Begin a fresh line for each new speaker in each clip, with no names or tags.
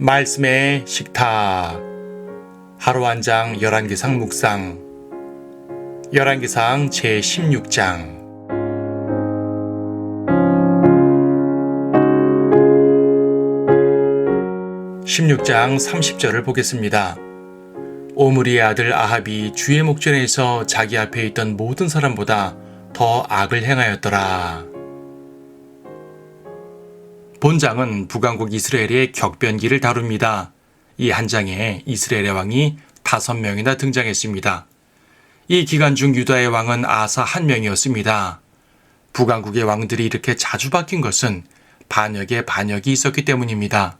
말씀의 식탁 하루 한 장 열왕기상 묵상 열왕기상 제16장 16장 30절을 보겠습니다. 오므리의 아들 아합이 주의 목전에서 자기 앞에 있던 모든 사람보다 더 악을 행하였더라. 본장은 북왕국 이스라엘의 격변기를 다룹니다. 이 한 장에 이스라엘의 왕이 5명이나 등장했습니다. 이 기간 중 유다의 왕은 아사 1명이었습니다. 북왕국의 왕들이 이렇게 자주 바뀐 것은 반역에 반역이 있었기 때문입니다.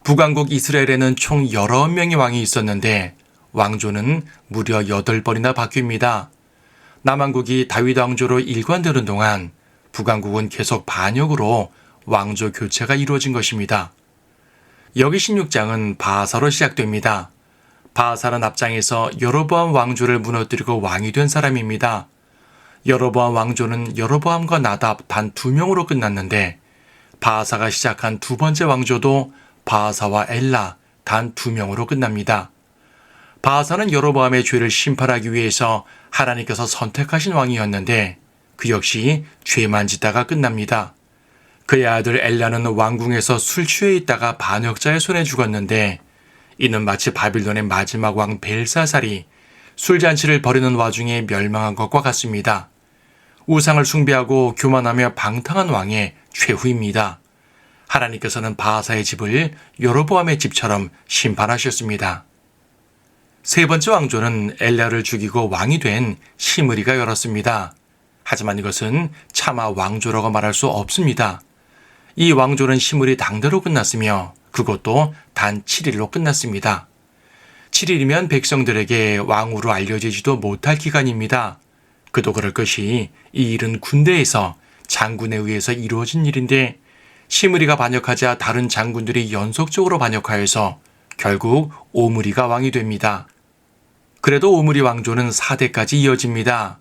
북왕국 이스라엘에는 총 19명의 왕이 있었는데 왕조는 무려 8번이나 바뀝니다. 남왕국이 다윗 왕조로 일관되는 동안 북왕국은 계속 반역으로 왕조 교체가 이루어진 것입니다. 여기 16장은 바하사로 시작됩니다. 바하사는 앞장에서 여로보암 왕조를 무너뜨리고 왕이 된 사람입니다. 여로보암 왕조는 여로보암과 나답 단 2명으로 끝났는데 바하사가 시작한 두 번째 왕조도 바하사와 엘라 단 2명으로 끝납니다. 바하사는 여로보암의 죄를 심판하기 위해서 하나님께서 선택하신 왕이었는데 그 역시 죄만 짓다가 끝납니다. 그의 아들 엘라는 왕궁에서 술 취해 있다가 반역자의 손에 죽었는데 이는 마치 바빌론의 마지막 왕 벨사살이 술잔치를 벌이는 와중에 멸망한 것과 같습니다. 우상을 숭배하고 교만하며 방탕한 왕의 최후입니다. 하나님께서는 바하사의 집을 여로보암의 집처럼 심판하셨습니다. 세 번째 왕조는 엘라를 죽이고 왕이 된 시므리가 열었습니다. 하지만 이것은 차마 왕조라고 말할 수 없습니다. 이 왕조는 시므리 당대로 끝났으며 그것도 단 7일로 끝났습니다. 7일이면 백성들에게 왕으로 알려지지도 못할 기간입니다. 그도 그럴 것이 이 일은 군대에서 장군에 의해서 이루어진 일인데 시므리가 반역하자 다른 장군들이 연속적으로 반역하여서 결국 오므리가 왕이 됩니다. 그래도 오므리 왕조는 4대까지 이어집니다.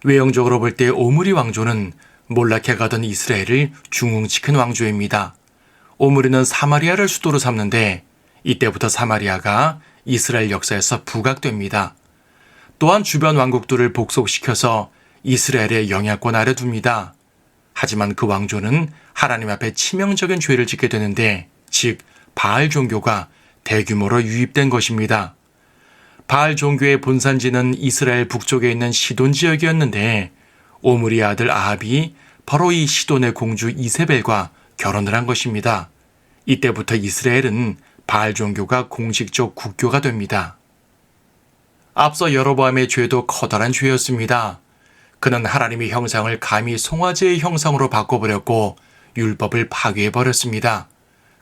외형적으로 볼 때 오므리 왕조는 몰락해 가던 이스라엘을 중흥시킨 왕조입니다. 오므리는 사마리아를 수도로 삼는데 이때부터 사마리아가 이스라엘 역사에서 부각됩니다. 또한 주변 왕국들을 복속시켜서 이스라엘의 영향권 아래 둡니다. 하지만 그 왕조는 하나님 앞에 치명적인 죄를 짓게 되는데 즉 바알 종교가 대규모로 유입된 것입니다. 바알 종교의 본산지는 이스라엘 북쪽에 있는 시돈 지역이었는데 오므리의 아들 아합이 바로 이 시돈의 공주 이세벨과 결혼을 한 것입니다. 이때부터 이스라엘은 바알 종교가 공식적 국교가 됩니다. 앞서 여로보암의 죄도 커다란 죄였습니다. 그는 하나님의 형상을 감히 송아지의 형상으로 바꿔버렸고 율법을 파괴해버렸습니다.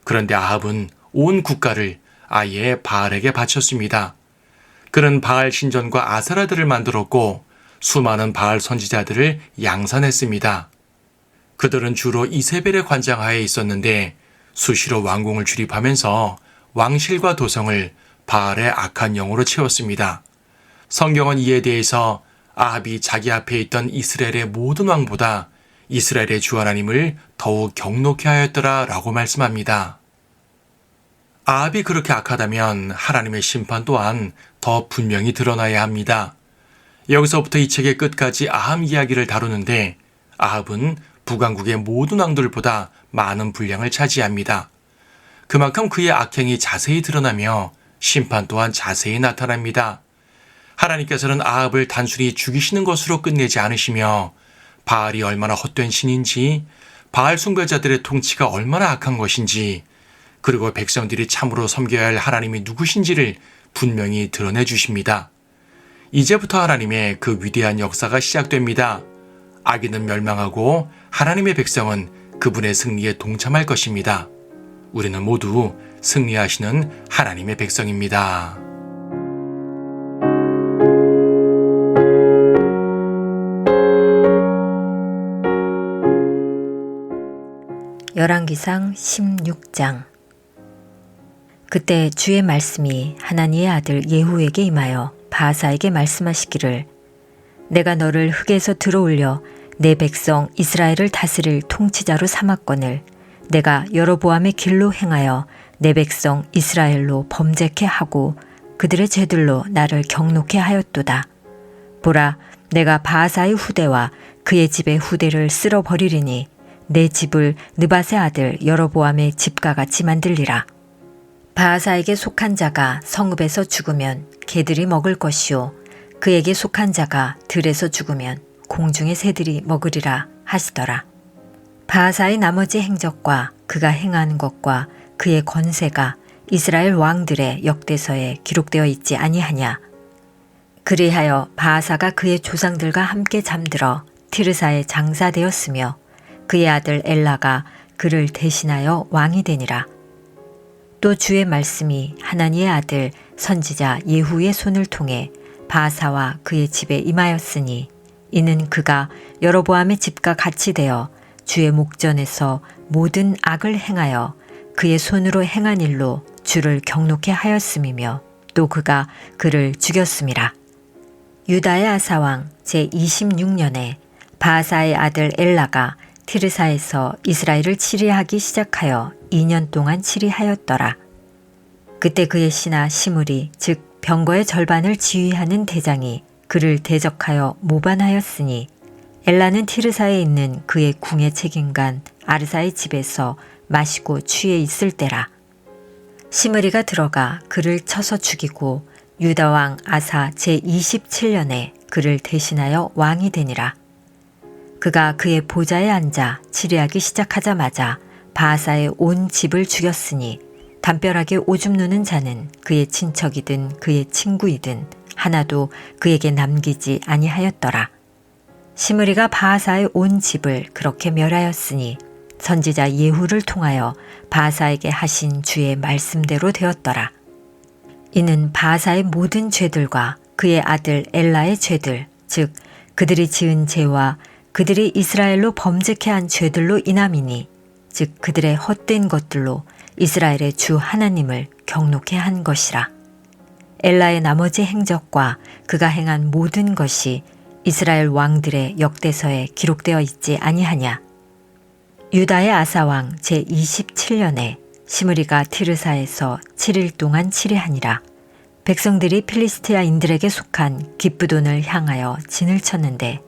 그런데 아합은 온 국가를 아예 바알에게 바쳤습니다. 그는 바알 신전과 아세라들을 만들었고 수많은 바알 선지자들을 양산했습니다. 그들은 주로 이세벨의 관장하에 있었는데 수시로 왕궁을 출입하면서 왕실과 도성을 바알의 악한 영으로 채웠습니다. 성경은 이에 대해서 아합이 자기 앞에 있던 이스라엘의 모든 왕보다 이스라엘의 주 하나님을 더욱 경노케 하였더라 라고 말씀합니다. 아합이 그렇게 악하다면 하나님의 심판 또한 더 분명히 드러나야 합니다. 여기서부터 이 책의 끝까지 아합 이야기를 다루는데 아합은 북왕국의 모든 왕들보다 많은 분량을 차지합니다. 그만큼 그의 악행이 자세히 드러나며 심판 또한 자세히 나타납니다. 하나님께서는 아합을 단순히 죽이시는 것으로 끝내지 않으시며 바알이 얼마나 헛된 신인지, 바알 숭배자들의 통치가 얼마나 악한 것인지, 그리고 백성들이 참으로 섬겨야 할 하나님이 누구신지를 분명히 드러내 주십니다. 이제부터 하나님의 그 위대한 역사가 시작됩니다. 악인은 멸망하고 하나님의 백성은 그분의 승리에 동참할 것입니다. 우리는 모두 승리하시는 하나님의 백성입니다.
열왕기상 16장. 그때 주의 말씀이 하나니의 아들 예후에게 임하여 바하사에게 말씀하시기를 내가 너를 흙에서 들어올려 내 백성 이스라엘을 다스릴 통치자로 삼았거늘 내가 여로보암의 길로 행하여 내 백성 이스라엘로 범죄케 하고 그들의 죄들로 나를 경노케 하였도다. 보라, 내가 바하사의 후대와 그의 집의 후대를 쓸어버리리니 내 집을 느밧의 아들 여로보암의 집과 같이 만들리라. 바하사에게 속한 자가 성읍에서 죽으면 개들이 먹을 것이요 그에게 속한 자가 들에서 죽으면 공중의 새들이 먹으리라 하시더라. 바하사의 나머지 행적과 그가 행한 것과 그의 권세가 이스라엘 왕들의 역대서에 기록되어 있지 아니하냐. 그리하여 바하사가 그의 조상들과 함께 잠들어 티르사에 장사되었으며 그의 아들 엘라가 그를 대신하여 왕이 되니라. 또 주의 말씀이 하나니의 아들 선지자 예후의 손을 통해 바하사와 그의 집에 임하였으니 이는 그가 여로보암의 집과 같이 되어 주의 목전에서 모든 악을 행하여 그의 손으로 행한 일로 주를 경노케 하였음이며 또 그가 그를 죽였음이라. 유다의 아사왕 제26년에 바하사의 아들 엘라가 티르사에서 이스라엘을 치리하기 시작하여 2년 동안 치리하였더라. 그때 그의 신하 시므리 즉 병거의 절반을 지휘하는 대장이 그를 대적하여 모반하였으니 엘라는 티르사에 있는 그의 궁의 책임관 아르사의 집에서 마시고 취해 있을 때라. 시므리가 들어가 그를 쳐서 죽이고 유다 왕 아사 제27년에 그를 대신하여 왕이 되니라. 그가 그의 보좌에 앉아 치리하기 시작하자마자 바하사의 온 집을 죽였으니 담벼락에 오줌 누는 자는 그의 친척이든 그의 친구이든 하나도 그에게 남기지 아니하였더라. 시므리가 바하사의 온 집을 그렇게 멸하였으니 선지자 예후를 통하여 바하사에게 하신 주의 말씀대로 되었더라. 이는 바하사의 모든 죄들과 그의 아들 엘라의 죄들, 즉 그들이 지은 죄와 그들이 이스라엘로 범죄케 한 죄들로 인함이니, 즉 그들의 헛된 것들로 이스라엘의 주 하나님을 경노케 한 것이라. 엘라의 나머지 행적과 그가 행한 모든 것이 이스라엘 왕들의 역대서에 기록되어 있지 아니하냐. 유다의 아사왕 제27년에 시므리가 티르사에서 7일 동안 치리하니라. 백성들이 필리스티아인들에게 속한 기브돈을 향하여 진을 쳤는데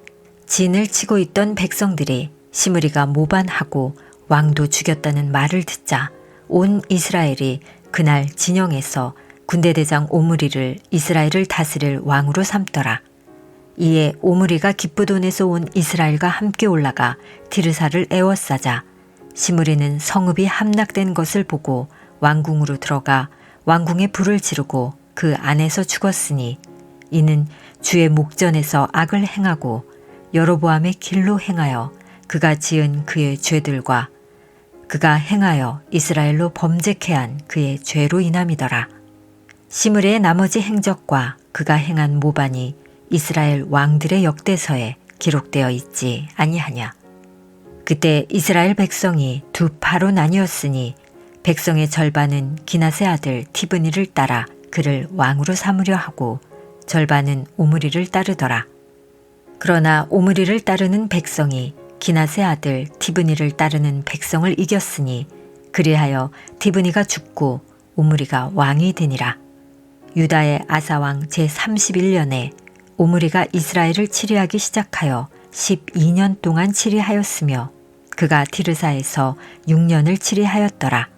진을 치고 있던 백성들이 시므리가 모반하고 왕도 죽였다는 말을 듣자 온 이스라엘이 그날 진영에서 군대대장 오므리를 이스라엘을 다스릴 왕으로 삼더라. 이에 오므리가 기브돈에서 온 이스라엘과 함께 올라가 디르사를 에워싸자 시므리는 성읍이 함락된 것을 보고 왕궁으로 들어가 왕궁에 불을 지르고 그 안에서 죽었으니 이는 주의 목전에서 악을 행하고 여로보암의 길로 행하여 그가 지은 그의 죄들과 그가 행하여 이스라엘로 범죄케 한 그의 죄로 인함이더라. 시므리의 나머지 행적과 그가 행한 모반이 이스라엘 왕들의 역대서에 기록되어 있지 아니하냐. 그때 이스라엘 백성이 두 파로 나뉘었으니 백성의 절반은 기낫의 아들 티브니를 따라 그를 왕으로 삼으려 하고 절반은 오므리를 따르더라. 그러나 오므리를 따르는 백성이 기낫의 아들 티브니를 따르는 백성을 이겼으니 그리하여 티브니가 죽고 오므리가 왕이 되니라. 유다의 아사왕 제31년에 오므리가 이스라엘을 치리하기 시작하여 12년 동안 치리하였으며 그가 티르사에서 6년을 치리하였더라.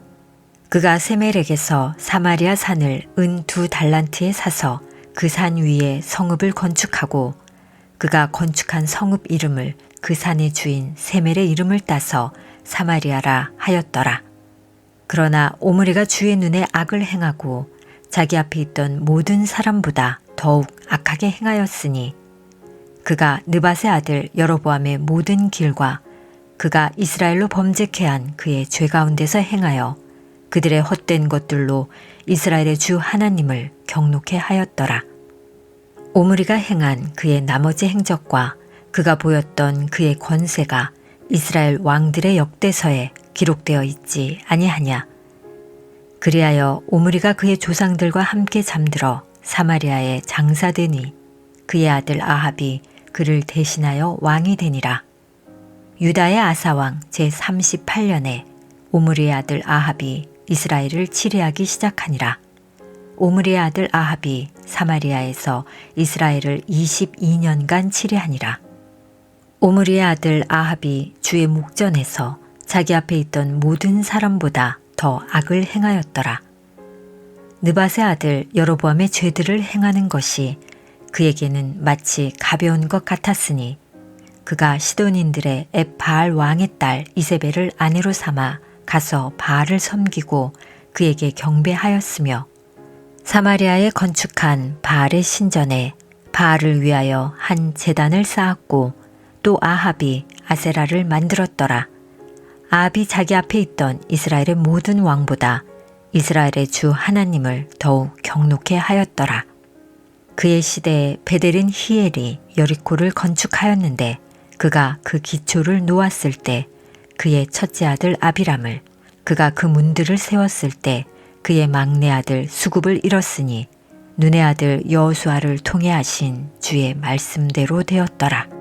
그가 세멜렉에서 사마리아 산을 은 2달란트에 사서 그 산 위에 성읍을 건축하고 그가 건축한 성읍 이름을 그 산의 주인 세멜의 이름을 따서 사마리아라 하였더라. 그러나 오므리가 주의 눈에 악을 행하고 자기 앞에 있던 모든 사람보다 더욱 악하게 행하였으니 그가 느밧의 아들 여로보암의 모든 길과 그가 이스라엘로 범죄케 한 그의 죄 가운데서 행하여 그들의 헛된 것들로 이스라엘의 주 하나님을 경노케 하였더라. 오므리가 행한 그의 나머지 행적과 그가 보였던 그의 권세가 이스라엘 왕들의 역대서에 기록되어 있지 아니하냐. 그리하여 오므리가 그의 조상들과 함께 잠들어 사마리아에 장사되니 그의 아들 아합이 그를 대신하여 왕이 되니라. 유다의 아사왕 제38년에 오므리의 아들 아합이 이스라엘을 치리하기 시작하니라. 오므리의 아들 아합이 사마리아에서 이스라엘을 22년간 치리하니라. 오므리의 아들 아합이 주의 목전에서 자기 앞에 있던 모든 사람보다 더 악을 행하였더라. 느밧의 아들 여로보암의 죄들을 행하는 것이 그에게는 마치 가벼운 것 같았으니 그가 시돈인들의 앱 바알 왕의 딸 이세벨을 아내로 삼아 가서 바알을 섬기고 그에게 경배하였으며 사마리아에 건축한 바알의 신전에 바알을 위하여 한 제단을 쌓았고 또 아합이 아세라를 만들었더라. 아합이 자기 앞에 있던 이스라엘의 모든 왕보다 이스라엘의 주 하나님을 더욱 경록해 하였더라. 그의 시대에 베델인 히엘이 여리코를 건축하였는데 그가 그 기초를 놓았을 때 그의 첫째 아들 아비람을, 그가 그 문들을 세웠을 때 그의 막내 아들 수굽을 잃었으니 눈의 아들 여호수아를 통해 하신 주의 말씀대로 되었더라.